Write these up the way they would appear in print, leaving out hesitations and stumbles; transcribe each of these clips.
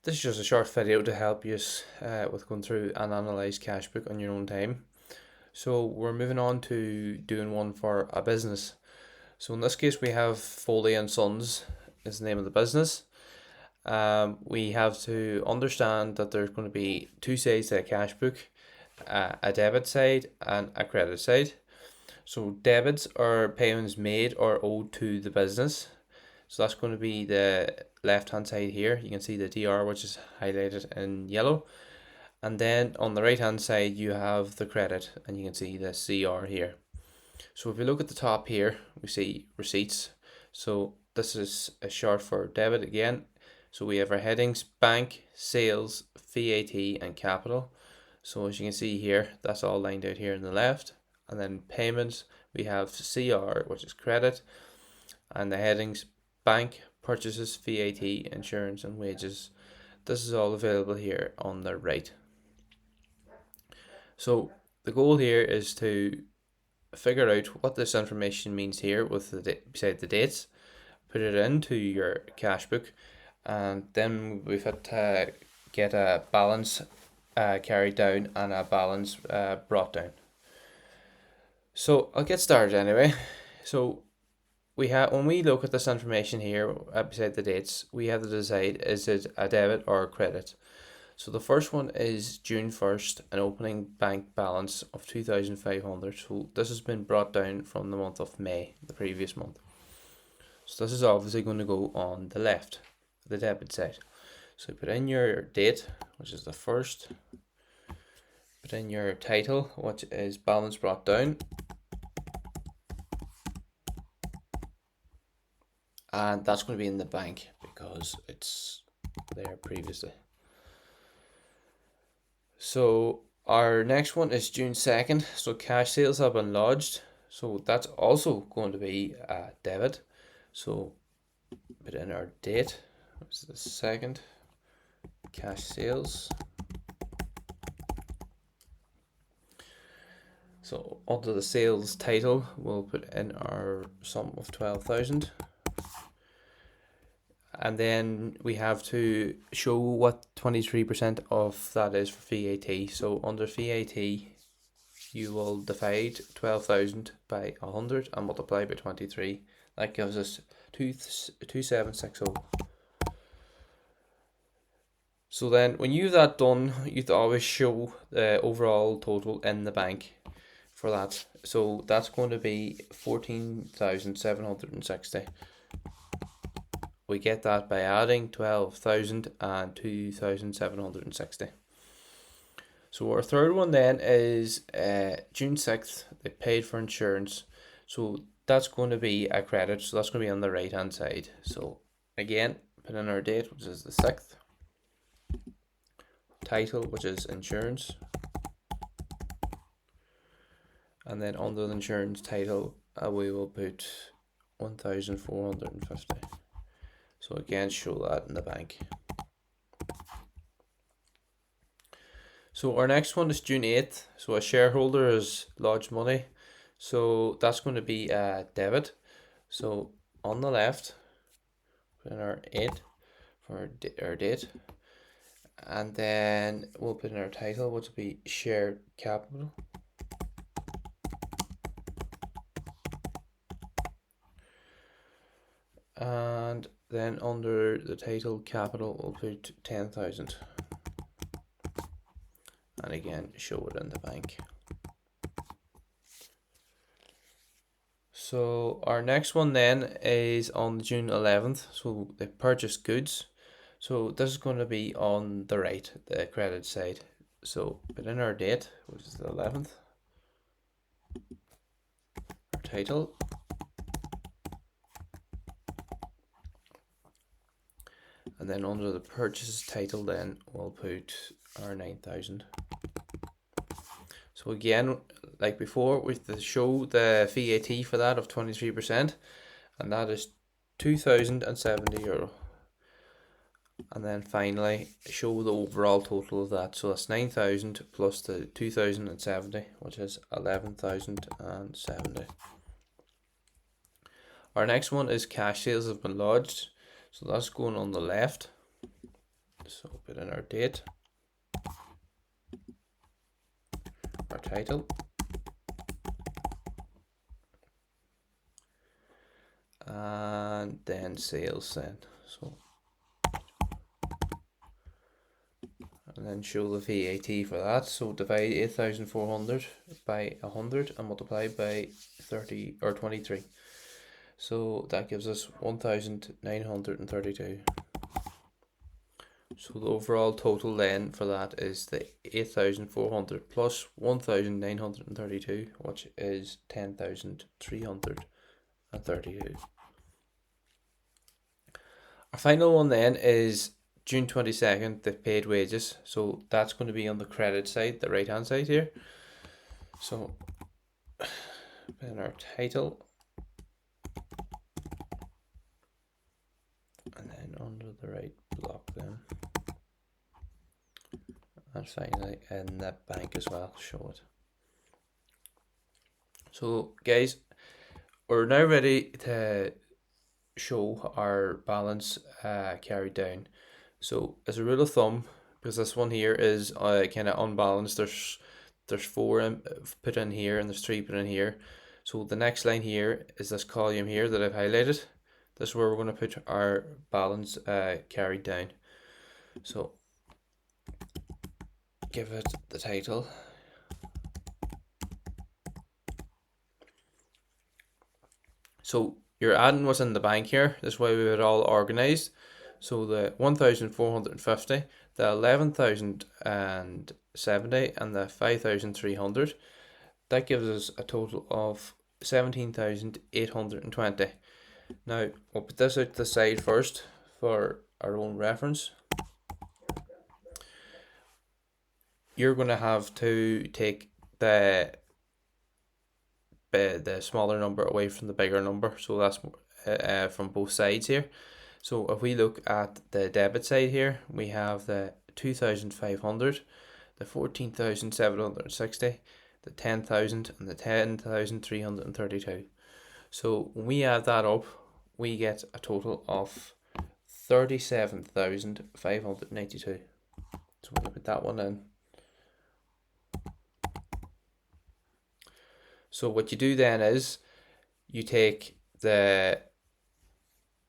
This is just a short video to help you with going through an analysed cash book on your own time. So we're moving on to doing one for a business. So in this case we have Foley and Sons is the name of the business. We have to understand that there's going to be two sides to a cash book, a debit side and a credit side. So debits are payments made or owed to the business. So that's going to be the left hand side here. You can see the DR, which is highlighted in yellow. And then on the right hand side you have the credit, and you can see the CR here. So if we look at the top here, we see receipts. So this is a short for debit again. So we have our headings: bank, sales, VAT and capital. So as you can see here, that's all lined out here on the left. And then payments, we have CR, which is credit, and the headings: bank, purchases, VAT, insurance and wages. This is all available here on the right. So the goal here is to figure out what this information means here with beside the dates, put it into your cash book, and then we've had to get a balance carried down and a balance brought down. So I'll get started anyway. So when we look at this information here beside the dates, we have to decide, is it a debit or a credit. So the first one is June 1st, an opening bank balance of 2,500. So this has been brought down from the month of May, the previous month. So this is obviously going to go on the left, the debit side. So put in your date, which is the first. Put in your title, which is balance brought down. And that's going to be in the bank because it's there previously. So our next one is June 2nd. So cash sales have been lodged. So that's also going to be a debit. So put in our date, which is the 2nd, cash sales. So onto the sales title, we'll put in our sum of 12,000. And then we have to show what 23% of that is for VAT. So under VAT, you will divide 12,000 by 100 and multiply by 23. That gives us 2760. So then when you've that done, you have to always show the overall total in the bank for that. So that's going to be 14,760. We get that by adding 12,000 and 2,760. So our third one then is June 6th, they paid for insurance. So that's going to be a credit, so that's going to be on the right hand side. So again, put in our date, which is the 6th. Title, which is insurance. And then under the insurance title, we will put 1,450. So again, show that in the bank. So our next one is June 8th. So a shareholder has lodged money. So that's going to be a debit. So on the left, put in our 8 for our date. And then we'll put in our title, which will be share capital. And then under the title capital, we'll put 10,000. And again, show it in the bank. So our next one then is on June 11th. So they purchased goods. So this is going to be on the right, the credit side. So put in our date, which is the 11th. Our title. And then under the purchase title then we'll put our 9,000. So again, like before, we have to show the VAT for that of 23%, and that is €2,070. And then finally show the overall total of that. So that's 9,000 plus the 2,070, which is 11,070. Our next one is cash sales have been lodged. So that's going on the left. So put in our date, our title, and then sales then. So, and then show the VAT for that. So divide 8,400 by 100 and multiply by 30 or 23. So that gives us 1,932. So the overall total then for that is the 8,400 plus 1,932, which is 10,332. Our final one then is June 22nd, the paid wages. So that's going to be on the credit side, the right hand side here. So in our title, and then under the right block then. And finally in the bank as well, show it. So guys, we're now ready to show our balance carried down. So as a rule of thumb, because this one here is kind of unbalanced, there's four put in here and there's three put in here. So the next line here is this column here that I've highlighted. This is where we're going to put our balance carried down. So give it the title. So you're adding what's in the bank here. This way we have it all organized. So the 1,450, the 11,070, and the 5,300. That gives us a total of 17,820. Now we'll put this out to the side first for our own reference. You're going to have to take the smaller number away from the bigger number, so that's from both sides here. So if we look at the debit side here, we have the 2,500, the 14,760, the 10,000, and the 10,332. So when we add that up, we get a total of 37,592. So we'll put that one in. So what you do then is you take the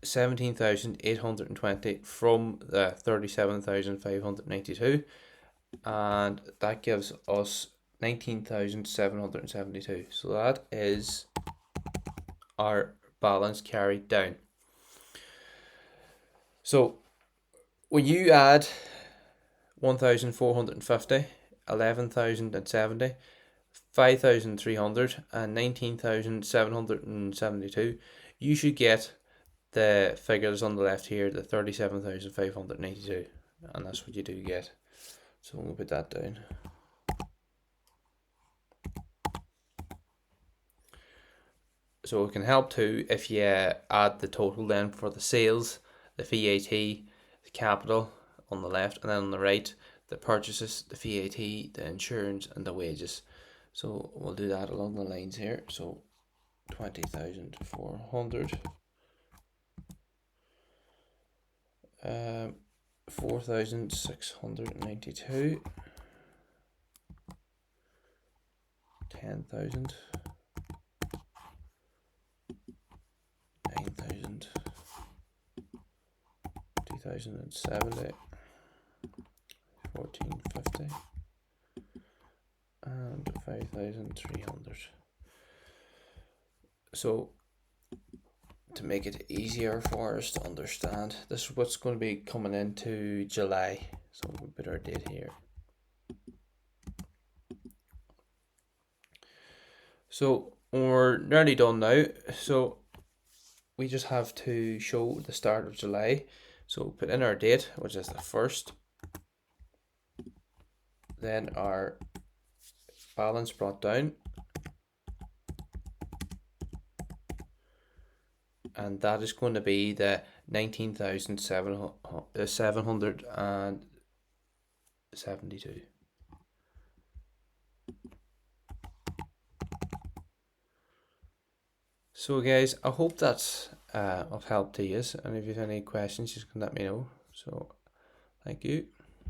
17,820 from the 37,592, and that gives us 19,772. So that is our balance carried down. So when you add 1,450, 11,070, 5,300 and 19,772, you should get the figures on the left here, the 37,592, and that's what you do get. So we'll put that down. So it can help too if you add the total then for the sales, the VAT, the capital on the left, and then on the right, the purchases, the VAT, the insurance, and the wages. So we'll do that along the lines here. So 20,400, 4,692, 10,000, 9,000, 2,070, 1,450, and 5,300. So to make it easier for us to understand, this is what's going to be coming into July. So we'll put our date here. So we're nearly done now. So we just have to show the start of July. So put in our date, which is the 1st. Then our balance brought down. And that is going to be the 19,772. So guys, I hope that's of help to you, and if you have any questions, just can let me know. So Thank you.